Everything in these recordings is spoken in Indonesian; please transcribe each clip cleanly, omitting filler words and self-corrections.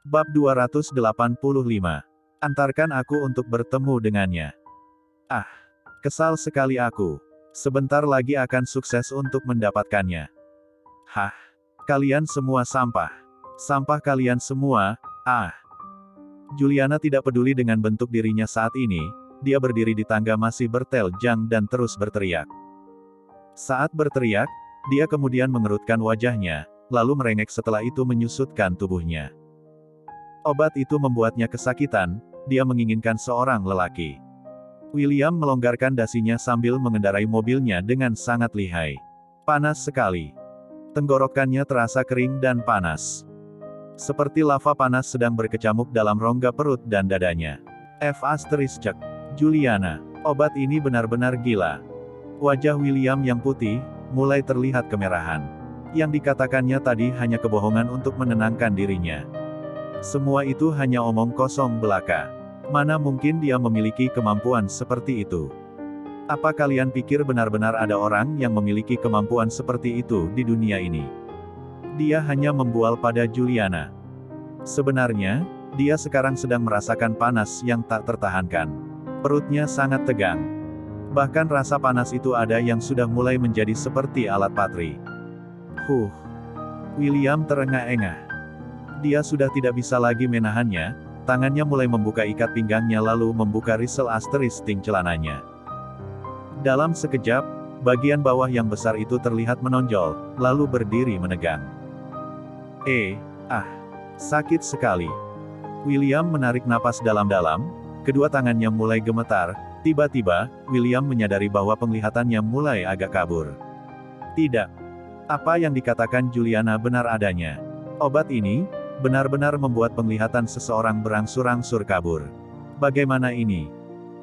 Bab 285. Antarkan aku untuk bertemu dengannya. Ah, kesal sekali aku. Sebentar lagi akan sukses untuk mendapatkannya. Hah, kalian semua sampah. Sampah kalian semua, ah. Juliana tidak peduli dengan bentuk dirinya saat ini, dia berdiri di tangga masih berteljang dan terus berteriak. Saat berteriak, dia kemudian mengerutkan wajahnya, lalu merengek setelah itu menyusutkan tubuhnya. Obat itu membuatnya kesakitan, dia menginginkan seorang lelaki. William melonggarkan dasinya sambil mengendarai mobilnya dengan sangat lihai. Panas sekali. Tenggorokannya terasa kering dan panas. Seperti lava panas sedang berkecamuk dalam rongga perut dan dadanya. F***, Juliana, obat ini benar-benar gila. Wajah William yang putih, mulai terlihat kemerahan. Yang dikatakannya tadi hanya kebohongan untuk menenangkan dirinya. Semua itu hanya omong kosong belaka. Mana mungkin dia memiliki kemampuan seperti itu? Apa kalian pikir benar-benar ada orang yang memiliki kemampuan seperti itu di dunia ini? Dia hanya membual pada Juliana. Sebenarnya, dia sekarang sedang merasakan panas yang tak tertahankan. Perutnya sangat tegang. Bahkan rasa panas itu ada yang sudah mulai menjadi seperti alat patri. William terengah-engah. Dia sudah tidak bisa lagi menahannya, tangannya mulai membuka ikat pinggangnya lalu membuka risel asterisk celananya. Dalam sekejap, bagian bawah yang besar itu terlihat menonjol, lalu berdiri menegang. Sakit sekali. William menarik napas dalam-dalam, kedua tangannya mulai gemetar, tiba-tiba, William menyadari bahwa penglihatannya mulai agak kabur. Tidak. Apa yang dikatakan Juliana benar adanya. Obat ini, benar-benar membuat penglihatan seseorang berangsur-angsur kabur. Bagaimana ini?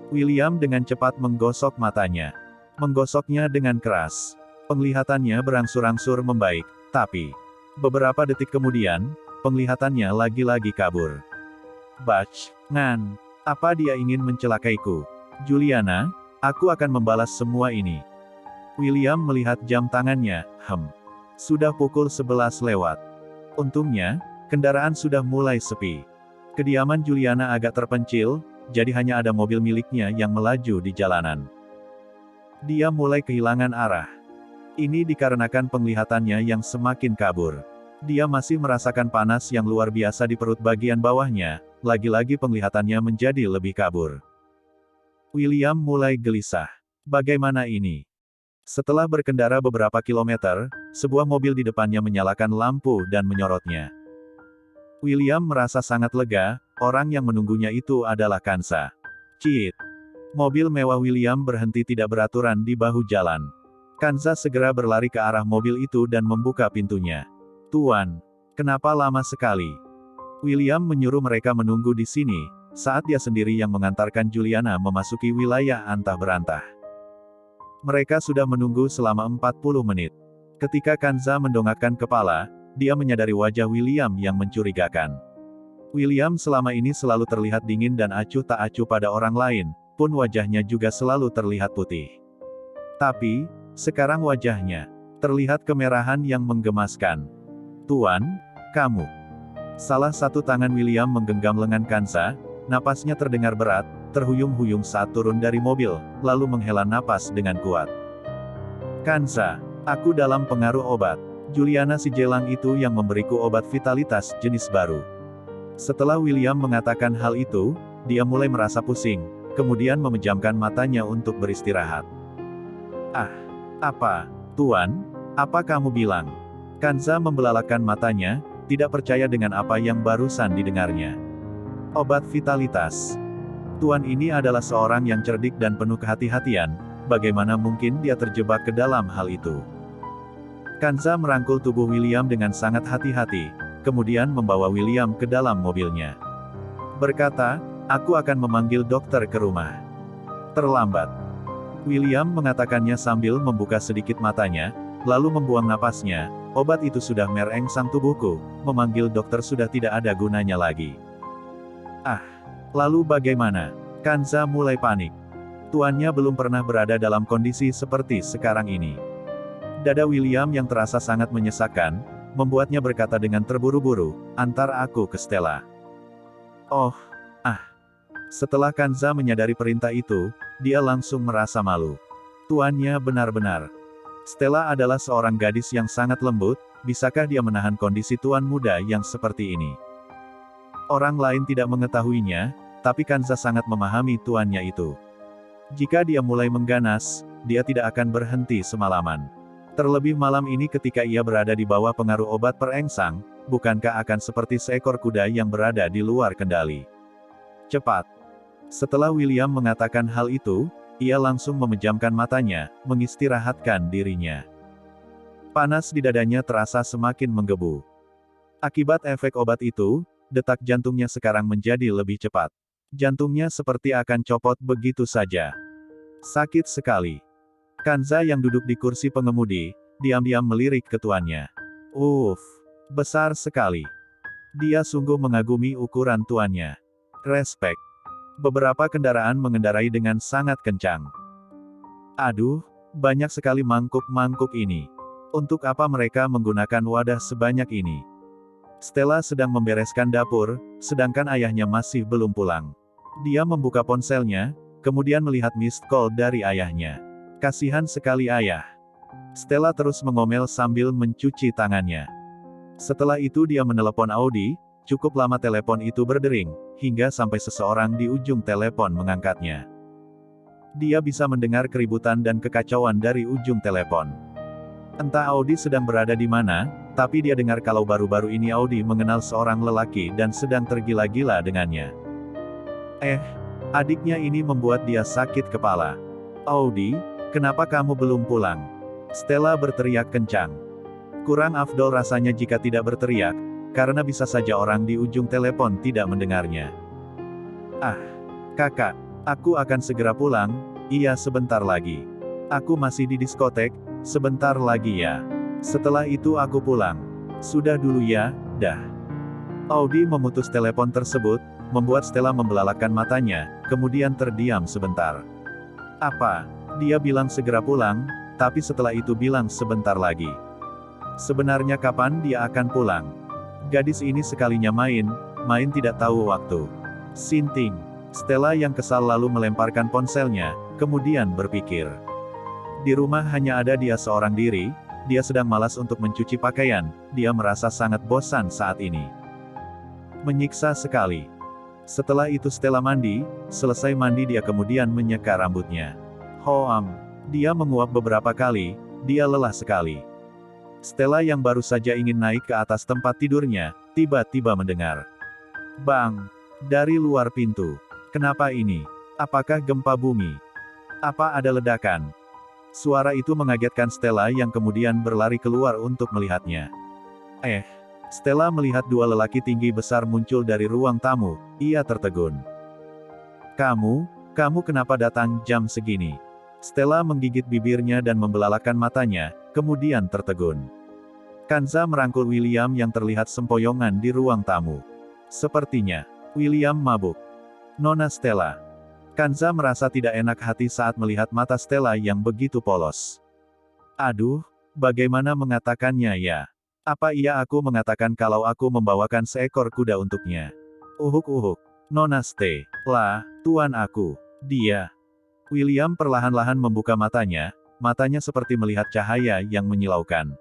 William dengan cepat menggosok matanya. Menggosoknya dengan keras. Penglihatannya berangsur-angsur membaik, tapi beberapa detik kemudian, penglihatannya lagi-lagi kabur. Apa dia ingin mencelakaiku? Juliana, aku akan membalas semua ini. William melihat jam tangannya, sudah pukul 11 lewat. Untungnya, kendaraan sudah mulai sepi. Kediaman Juliana agak terpencil, jadi hanya ada mobil miliknya yang melaju di jalanan. Dia mulai kehilangan arah. Ini dikarenakan penglihatannya yang semakin kabur. Dia masih merasakan panas yang luar biasa di perut bagian bawahnya, lagi-lagi penglihatannya menjadi lebih kabur. William mulai gelisah. Bagaimana ini? Setelah berkendara beberapa kilometer, sebuah mobil di depannya menyalakan lampu dan menyorotnya. William merasa sangat lega, orang yang menunggunya itu adalah Kansa. Ciit. Mobil mewah William berhenti tidak beraturan di bahu jalan. Kansa segera berlari ke arah mobil itu dan membuka pintunya. Tuan, kenapa lama sekali? William menyuruh mereka menunggu di sini, saat dia sendiri yang mengantarkan Juliana memasuki wilayah antah berantah. Mereka sudah menunggu selama 40 menit. Ketika Kansa mendongakkan kepala, dia menyadari wajah William yang mencurigakan. William selama ini selalu terlihat dingin dan acuh tak acuh pada orang lain, pun wajahnya juga selalu terlihat putih. Tapi, sekarang wajahnya terlihat kemerahan yang menggemaskan. Tuan, kamu. Salah satu tangan William menggenggam lengan Kansa, napasnya terdengar berat, terhuyung-huyung saat turun dari mobil, lalu menghela napas dengan kuat. Kansa, aku dalam pengaruh obat. Juliana si jelang itu yang memberiku obat vitalitas jenis baru. Setelah William mengatakan hal itu, dia mulai merasa pusing, kemudian memejamkan matanya untuk beristirahat. Tuan, apa kamu bilang? Kansa membelalakan matanya, tidak percaya dengan apa yang barusan didengarnya. Obat vitalitas. Tuan ini adalah seorang yang cerdik dan penuh kehati-hatian, bagaimana mungkin dia terjebak ke dalam hal itu? Kansa merangkul tubuh William dengan sangat hati-hati, kemudian membawa William ke dalam mobilnya. Berkata, aku akan memanggil dokter ke rumah. Terlambat. William mengatakannya sambil membuka sedikit matanya, lalu membuang napasnya, obat itu sudah merangsang tubuhku, memanggil dokter sudah tidak ada gunanya lagi. Lalu bagaimana? Kansa mulai panik. Tuannya belum pernah berada dalam kondisi seperti sekarang ini. Dada William yang terasa sangat menyesakkan, membuatnya berkata dengan terburu-buru, antar aku ke Stella. Oh, ah. Setelah Kanza menyadari perintah itu, dia langsung merasa malu. Tuannya benar-benar. Stella adalah seorang gadis yang sangat lembut, bisakah dia menahan kondisi tuan muda yang seperti ini? Orang lain tidak mengetahuinya, tapi Kanza sangat memahami tuannya itu. Jika dia mulai mengganas, dia tidak akan berhenti semalaman. Terlebih malam ini ketika ia berada di bawah pengaruh obat perangsang, bukankah akan seperti seekor kuda yang berada di luar kendali? Cepat. Setelah William mengatakan hal itu, ia langsung memejamkan matanya, mengistirahatkan dirinya. Panas di dadanya terasa semakin menggebu. Akibat efek obat itu, detak jantungnya sekarang menjadi lebih cepat. Jantungnya seperti akan copot begitu saja. Sakit sekali. Kanza yang duduk di kursi pengemudi, diam-diam melirik ke tuannya. Besar sekali. Dia sungguh mengagumi ukuran tuannya. Respek. Beberapa kendaraan mengendarai dengan sangat kencang. Aduh, banyak sekali mangkuk-mangkuk ini. Untuk apa mereka menggunakan wadah sebanyak ini? Stella sedang membereskan dapur, sedangkan ayahnya masih belum pulang. Dia membuka ponselnya, kemudian melihat missed call dari ayahnya. Kasihan sekali ayah. Stella terus mengomel sambil mencuci tangannya. Setelah itu dia menelepon Audi, cukup lama telepon itu berdering, hingga sampai seseorang di ujung telepon mengangkatnya. Dia bisa mendengar keributan dan kekacauan dari ujung telepon. Entah Audi sedang berada di mana, tapi dia dengar kalau baru-baru ini Audi mengenal seorang lelaki dan sedang tergila-gila dengannya. Adiknya ini membuat dia sakit kepala. Audi, kenapa kamu belum pulang? Stella berteriak kencang. Kurang afdol rasanya jika tidak berteriak, karena bisa saja orang di ujung telepon tidak mendengarnya. Kakak, aku akan segera pulang, iya sebentar lagi. Aku masih di diskotek, sebentar lagi ya. Setelah itu aku pulang. Sudah dulu ya, dah. Audi memutus telepon tersebut, membuat Stella membelalakkan matanya, kemudian terdiam sebentar. Apa? Dia bilang segera pulang, tapi setelah itu bilang sebentar lagi. Sebenarnya kapan dia akan pulang? Gadis ini sekalinya main tidak tahu waktu. Sinting. Stella yang kesal lalu melemparkan ponselnya, kemudian berpikir. Di rumah hanya ada dia seorang diri, dia sedang malas untuk mencuci pakaian, dia merasa sangat bosan saat ini. Menyiksa sekali. Setelah itu Stella mandi, selesai mandi dia kemudian menyeka rambutnya. Dia menguap beberapa kali, dia lelah sekali. Stella yang baru saja ingin naik ke atas tempat tidurnya, tiba-tiba mendengar. Bang! Dari luar pintu. Kenapa ini? Apakah gempa bumi? Apa ada ledakan? Suara itu mengagetkan Stella yang kemudian berlari keluar untuk melihatnya. Stella melihat dua lelaki tinggi besar muncul dari ruang tamu, ia tertegun. Kamu kenapa datang jam segini? Stella menggigit bibirnya dan membelalakkan matanya, kemudian tertegun. Kanza merangkul William yang terlihat sempoyongan di ruang tamu. Sepertinya, William mabuk. Nona Stella. Kanza merasa tidak enak hati saat melihat mata Stella yang begitu polos. Aduh, bagaimana mengatakannya ya? Apa iya aku mengatakan kalau aku membawakan seekor kuda untuknya? Uhuk. Nona Stella, tuan aku. Dia. William perlahan-lahan membuka matanya seperti melihat cahaya yang menyilaukan.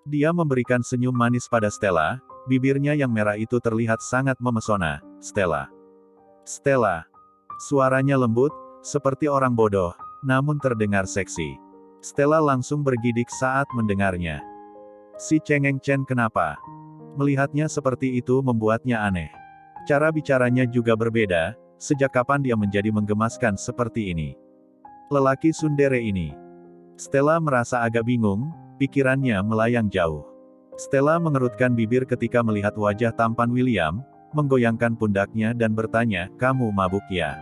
Dia memberikan senyum manis pada Stella, bibirnya yang merah itu terlihat sangat memesona. Stella. Suaranya lembut, seperti orang bodoh, namun terdengar seksi. Stella langsung bergidik saat mendengarnya. Si Cengeng Chen kenapa? Melihatnya seperti itu membuatnya aneh. Cara bicaranya juga berbeda, sejak kapan dia menjadi menggemaskan seperti ini? Lelaki tsundere ini. Stella merasa agak bingung, pikirannya melayang jauh. Stella mengerutkan bibir ketika melihat wajah tampan William, menggoyangkan pundaknya dan bertanya, kamu mabuk ya?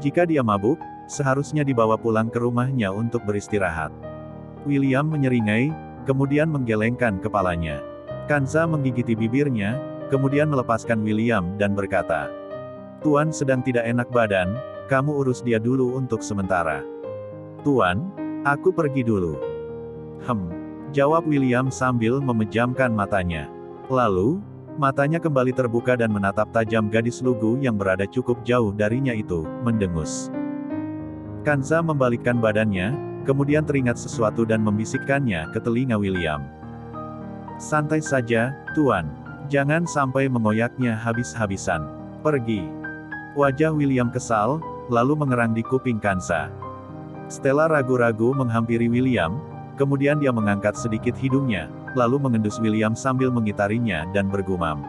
Jika dia mabuk, seharusnya dibawa pulang ke rumahnya untuk beristirahat. William menyeringai, kemudian menggelengkan kepalanya. Kanza menggigiti bibirnya, kemudian melepaskan William dan berkata, Tuan sedang tidak enak badan, kamu urus dia dulu untuk sementara. Tuan, aku pergi dulu. Jawab William sambil memejamkan matanya. Lalu, Matanya kembali terbuka dan menatap tajam gadis lugu yang berada cukup jauh darinya itu, mendengus. Kanza membalikkan badannya, kemudian teringat sesuatu dan membisikkannya ke telinga William. Santai saja, Tuan. Jangan sampai mengoyaknya habis-habisan. Pergi. Wajah William kesal, lalu mengerang di kuping Kanza. Stella ragu-ragu menghampiri William, kemudian dia mengangkat sedikit hidungnya, lalu mengendus William sambil mengitarinya dan bergumam.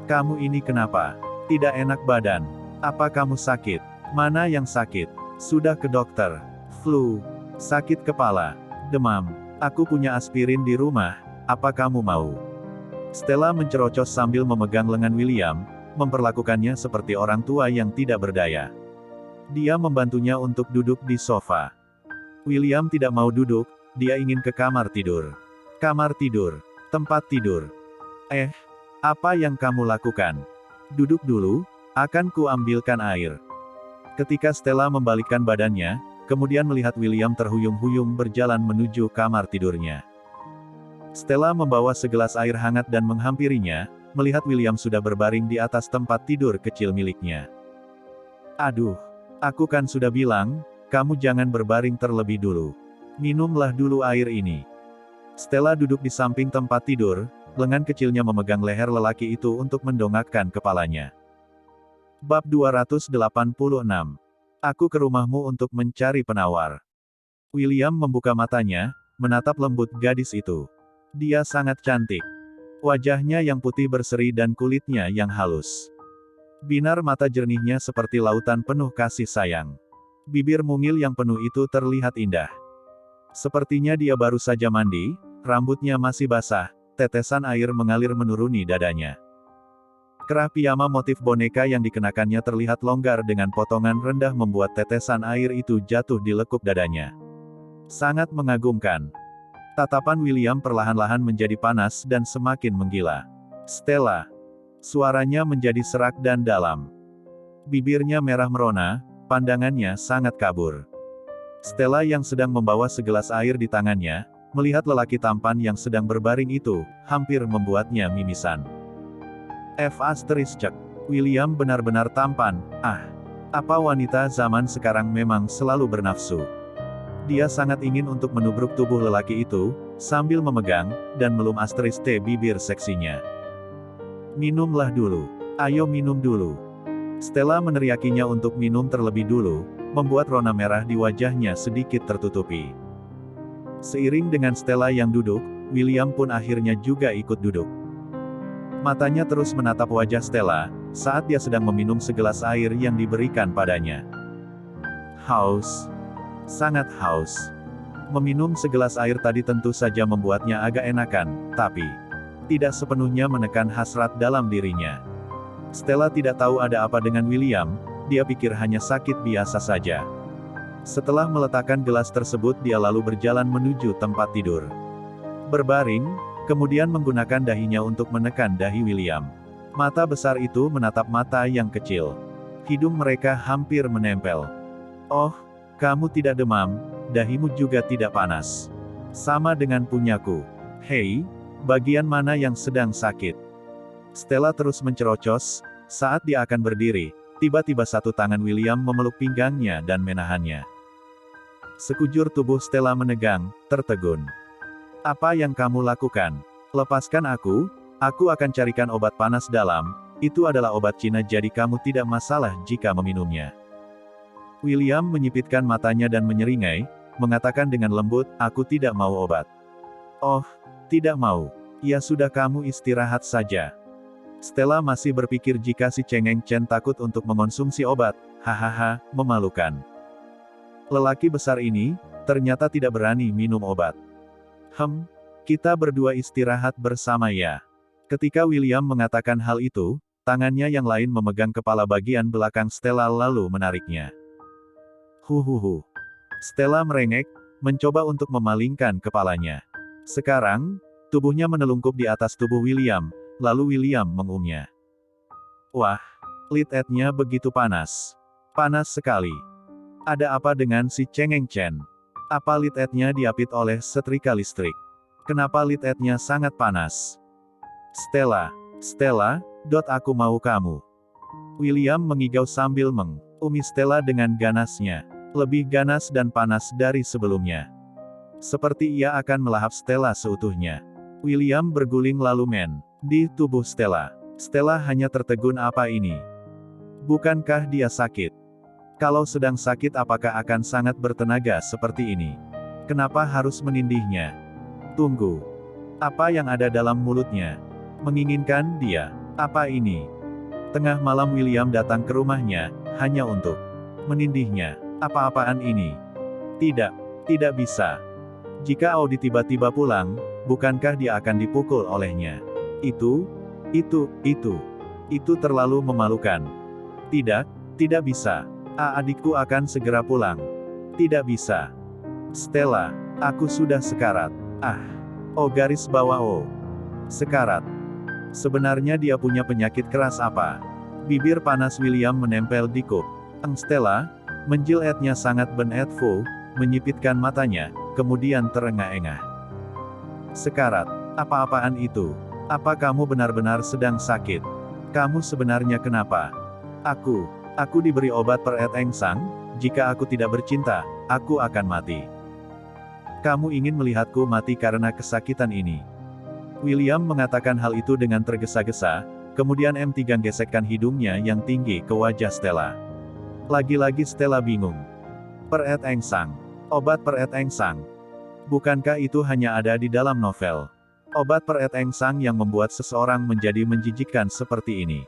Kamu ini kenapa? Tidak enak badan. Apa kamu sakit? Mana yang sakit? Sudah ke dokter. Flu. Sakit kepala. Demam. Aku punya aspirin di rumah. Apa kamu mau? Stella mencerocos sambil memegang lengan William, memperlakukannya seperti orang tua yang tidak berdaya. Dia membantunya untuk duduk di sofa. William tidak mau duduk, dia ingin ke kamar tidur. Kamar tidur. Tempat tidur. Apa yang kamu lakukan? Duduk dulu, akan kuambilkan air. Ketika Stella membalikkan badannya, kemudian melihat William terhuyung-huyung berjalan menuju kamar tidurnya. Stella membawa segelas air hangat dan menghampirinya, melihat William sudah berbaring di atas tempat tidur kecil miliknya. Aduh, aku kan sudah bilang, kamu jangan berbaring terlebih dulu. Minumlah dulu air ini. Stella duduk di samping tempat tidur, lengan kecilnya memegang leher lelaki itu untuk mendongakkan kepalanya. Bab 286. Aku ke rumahmu untuk mencari penawar. William membuka matanya, menatap lembut gadis itu. Dia sangat cantik. Wajahnya yang putih berseri dan kulitnya yang halus. Binar mata jernihnya seperti lautan penuh kasih sayang. Bibir mungil yang penuh itu terlihat indah. Sepertinya dia baru saja mandi, rambutnya masih basah, tetesan air mengalir menuruni dadanya. Kerah piyama motif boneka yang dikenakannya terlihat longgar dengan potongan rendah membuat tetesan air itu jatuh di lekuk dadanya. Sangat mengagumkan. Tatapan William perlahan-lahan menjadi panas dan semakin menggila. Stella. Suaranya menjadi serak dan dalam. Bibirnya merah merona, pandangannya sangat kabur. Stella yang sedang membawa segelas air di tangannya, melihat lelaki tampan yang sedang berbaring itu, hampir membuatnya mimisan. William benar-benar tampan, apa wanita zaman sekarang memang selalu bernafsu. Dia sangat ingin untuk menubruk tubuh lelaki itu, sambil memegang, dan melum bibir seksinya. Minumlah dulu. Ayo minum dulu. Stella meneriakinya untuk minum terlebih dulu, membuat rona merah di wajahnya sedikit tertutupi. Seiring dengan Stella yang duduk, William pun akhirnya juga ikut duduk. Matanya terus menatap wajah Stella, saat dia sedang meminum segelas air yang diberikan padanya. Haus. Sangat haus. Meminum segelas air tadi tentu saja membuatnya agak enakan, tapi tidak sepenuhnya menekan hasrat dalam dirinya. Stella tidak tahu ada apa dengan William, dia pikir hanya sakit biasa saja. Setelah meletakkan gelas tersebut dia lalu berjalan menuju tempat tidur. Berbaring, kemudian menggunakan dahinya untuk menekan dahi William. Mata besar itu menatap mata yang kecil. Hidung mereka hampir menempel. Oh, kamu tidak demam, dahimu juga tidak panas. Sama dengan punyaku. Hei, bagian mana yang sedang sakit? Stella terus mencerocos, saat dia akan berdiri, tiba-tiba satu tangan William memeluk pinggangnya dan menahannya. Sekujur tubuh Stella menegang, tertegun. Apa yang kamu lakukan? Lepaskan aku akan carikan obat panas dalam, itu adalah obat Cina jadi kamu tidak masalah jika meminumnya. William menyipitkan matanya dan menyeringai, mengatakan dengan lembut, aku tidak mau obat. Oh, tidak mau. Ya sudah kamu istirahat saja. Stella masih berpikir jika si Cheng Chen takut untuk mengonsumsi obat, hahaha, memalukan. Lelaki besar ini, ternyata tidak berani minum obat. Kita berdua istirahat bersama ya. Ketika William mengatakan hal itu, tangannya yang lain memegang kepala bagian belakang Stella lalu menariknya. Huhuhu. Stella merengek, mencoba untuk memalingkan kepalanya. Sekarang, tubuhnya menelungkup di atas tubuh William, lalu William mengumnya. Wah, lid-nya begitu panas. Panas sekali. Ada apa dengan si Cheng Chen? Apa lid-nya diapit oleh setrika listrik? Kenapa lid-nya sangat panas? Stella, Stella, aku mau kamu. William mengigau sambil mengumi Stella dengan ganasnya. Lebih ganas dan panas dari sebelumnya. Seperti ia akan melahap Stella seutuhnya. William berguling lalu di tubuh Stella. Stella hanya tertegun, apa ini? Bukankah dia sakit? Kalau sedang sakit apakah akan sangat bertenaga seperti ini? Kenapa harus menindihnya? Tunggu. Apa yang ada dalam mulutnya? Menginginkan dia. Apa ini? Tengah malam William datang ke rumahnya, hanya untuk menindihnya. Apa-apaan ini? Tidak bisa. Jika Audi tiba-tiba pulang, bukankah dia akan dipukul olehnya? Itu terlalu memalukan. Tidak bisa. Adikku akan segera pulang. Tidak bisa. Stella, aku sudah sekarat. Garis bawah sekarat. Sebenarnya dia punya penyakit keras apa? Bibir panas William menempel di kuping Stella, menjilatnya sangat benetful, menyipitkan matanya, kemudian terengah-engah. Sekarat, apa-apaan itu? Apa kamu benar-benar sedang sakit? Kamu sebenarnya kenapa? Aku diberi obat peretengsang, jika aku tidak bercinta, aku akan mati. Kamu ingin melihatku mati karena kesakitan ini. William mengatakan hal itu dengan tergesa-gesa, kemudian M3 gesekkan hidungnya yang tinggi ke wajah Stella. Lagi-lagi Stella bingung. Peretengsang. Obat peretengsang. Bukankah itu hanya ada di dalam novel? Obat peretengsang yang membuat seseorang menjadi menjijikkan seperti ini.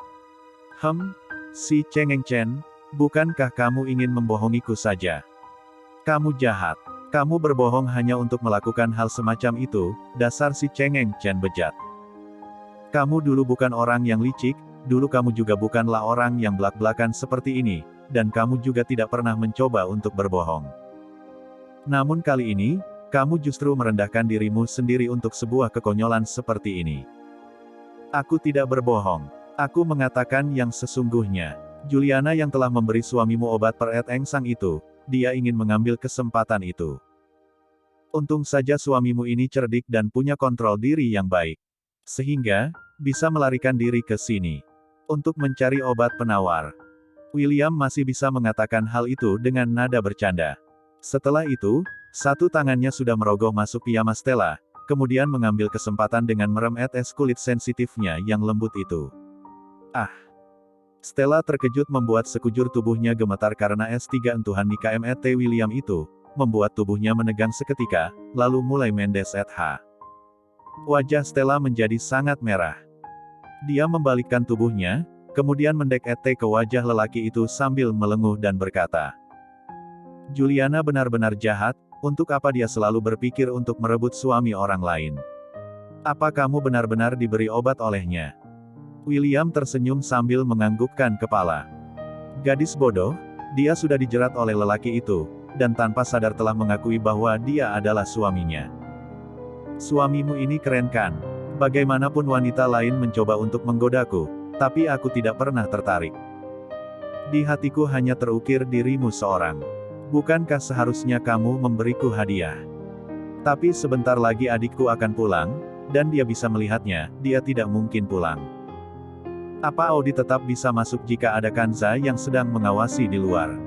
Si Chengeng-chen, bukankah kamu ingin membohongiku saja? Kamu jahat. Kamu berbohong hanya untuk melakukan hal semacam itu, dasar si Chengeng-chen bejat. Kamu dulu bukan orang yang licik, dulu kamu juga bukanlah orang yang belak-belakan seperti ini, dan kamu juga tidak pernah mencoba untuk berbohong. Namun kali ini, kamu justru merendahkan dirimu sendiri untuk sebuah kekonyolan seperti ini. Aku tidak berbohong. Aku mengatakan yang sesungguhnya. Juliana yang telah memberi suamimu obat peretengsang itu, dia ingin mengambil kesempatan itu. Untung saja suamimu ini cerdik dan punya kontrol diri yang baik. Sehingga, bisa melarikan diri ke sini. Untuk mencari obat penawar. William masih bisa mengatakan hal itu dengan nada bercanda. Setelah itu, satu tangannya sudah merogoh masuk piyama Stella, kemudian mengambil kesempatan dengan merem etes kulit sensitifnya yang lembut itu. Stella terkejut membuat sekujur tubuhnya gemetar karena S3 entuhan nikah Met William itu, membuat tubuhnya menegang seketika, lalu mulai mendeset. Wajah Stella menjadi sangat merah. Dia membalikkan tubuhnya, kemudian mendek ke wajah lelaki itu sambil melenguh dan berkata, Juliana benar-benar jahat, untuk apa dia selalu berpikir untuk merebut suami orang lain? Apa kamu benar-benar diberi obat olehnya? William tersenyum sambil menganggukkan kepala. Gadis bodoh, dia sudah dijerat oleh lelaki itu, dan tanpa sadar telah mengakui bahwa dia adalah suaminya. Suamimu ini keren kan? Bagaimanapun wanita lain mencoba untuk menggodaku, tapi aku tidak pernah tertarik. Di hatiku hanya terukir dirimu seorang. Bukankah seharusnya kamu memberiku hadiah? Tapi sebentar lagi adikku akan pulang, dan dia bisa melihatnya, dia tidak mungkin pulang. Apa Audi tetap bisa masuk jika ada Kanza yang sedang mengawasi di luar?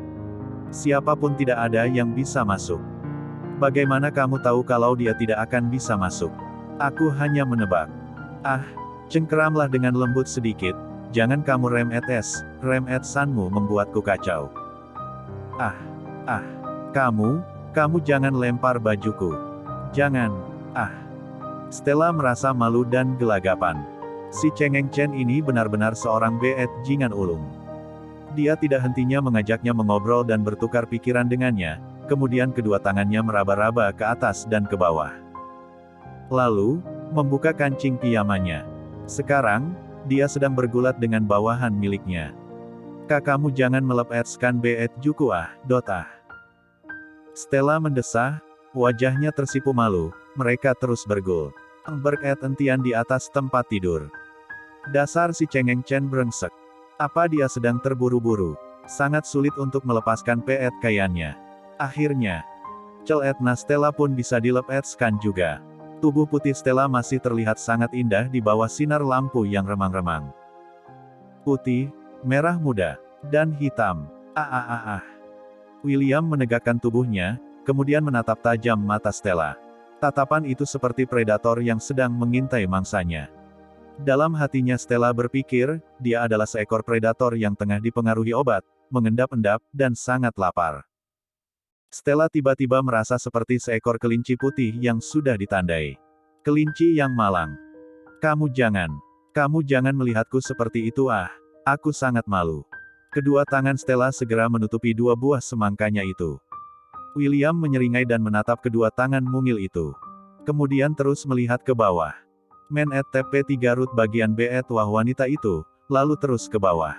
Siapapun tidak ada yang bisa masuk. Bagaimana kamu tahu kalau dia tidak akan bisa masuk? Aku hanya menebak. Cengkeramlah dengan lembut sedikit, jangan kamu rem etsanmu membuatku kacau. Kamu jangan lempar bajuku. Jangan. Stella merasa malu dan gelagapan. Si Chengeng-chen ini benar-benar seorang jingan ulung. Dia tidak hentinya mengajaknya mengobrol dan bertukar pikiran dengannya, kemudian kedua tangannya meraba-raba ke atas dan ke bawah. Lalu, membuka kancing piyamanya. Sekarang, dia sedang bergulat dengan bawahan miliknya. Kamu jangan melepaskan juku Stella mendesah, wajahnya tersipu malu, mereka terus bergul. Berketian di atas tempat tidur. Dasar si Chengeng-chen brengsek. Apa dia sedang terburu-buru? Sangat sulit untuk melepaskan kayannya. Akhirnya, celetna Stella pun bisa dilepaskan juga. Tubuh putih Stella masih terlihat sangat indah di bawah sinar lampu yang remang-remang. Putih, merah muda, dan hitam. William menegakkan tubuhnya, kemudian menatap tajam mata Stella. Tatapan itu seperti predator yang sedang mengintai mangsanya. Dalam hatinya Stella berpikir, dia adalah seekor predator yang tengah dipengaruhi obat, mengendap-endap, dan sangat lapar. Stella tiba-tiba merasa seperti seekor kelinci putih yang sudah ditandai. Kelinci yang malang. Kamu jangan melihatku seperti itu aku sangat malu. Kedua tangan Stella segera menutupi dua buah semangkanya itu. William menyeringai dan menatap kedua tangan mungil itu. Kemudian terus melihat ke bawah. Men at TP3 root bagian B at wah wanita itu, lalu terus ke bawah.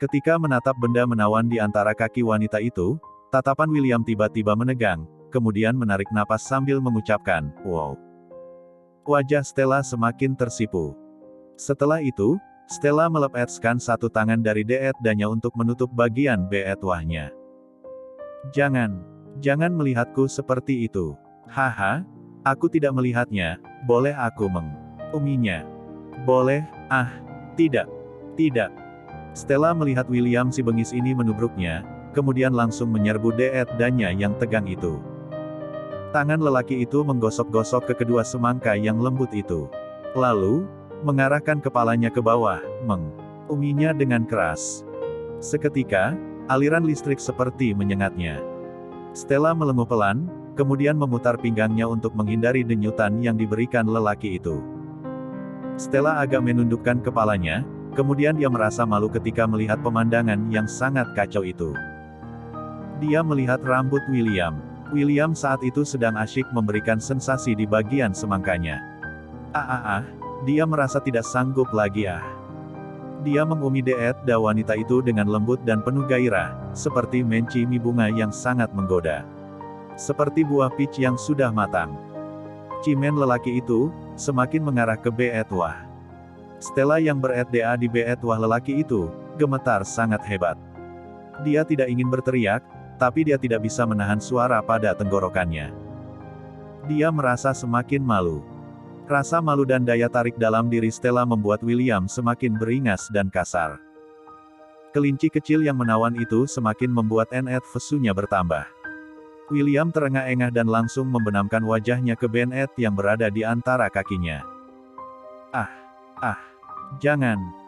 Ketika menatap benda menawan di antara kaki wanita itu, tatapan William tiba-tiba menegang, kemudian menarik napas sambil mengucapkan, "Wow." Wajah Stella semakin tersipu. Setelah itu, Stella melepaskan satu tangan dari D-nya untuk menutup bagian B-wahnya. Jangan melihatku seperti itu. Haha, aku tidak melihatnya, boleh aku menguminya? Boleh, tidak. Stella melihat William si bengis ini menubruknya, kemudian langsung menyerbu D-nya yang tegang itu. Tangan lelaki itu menggosok-gosok ke kedua semangka yang lembut itu. Lalu, mengarahkan kepalanya ke bawah, menguminya dengan keras. Seketika, aliran listrik seperti menyengatnya. Stella melenguh pelan, kemudian memutar pinggangnya untuk menghindari denyutan yang diberikan lelaki itu. Stella agak menundukkan kepalanya, kemudian dia merasa malu ketika melihat pemandangan yang sangat kacau itu. Dia melihat rambut William. William saat itu sedang asyik memberikan sensasi di bagian semangkanya. Dia merasa tidak sanggup lagi. Dia mengumi D-nya wanita itu dengan lembut dan penuh gairah, seperti menciumi bunga yang sangat menggoda. Seperti buah peach yang sudah matang. Cimen lelaki itu, semakin mengarah ke B-wah. Stella yang ber-DA di B-wah lelaki itu, gemetar sangat hebat. Dia tidak ingin berteriak, tapi dia tidak bisa menahan suara pada tenggorokannya. Dia merasa semakin malu. Rasa malu dan daya tarik dalam diri Stella membuat William semakin beringas dan kasar. Kelinci kecil yang menawan itu semakin membuat nafsunya bertambah. William terengah-engah dan langsung membenamkan wajahnya ke Bennett yang berada di antara kakinya. Jangan.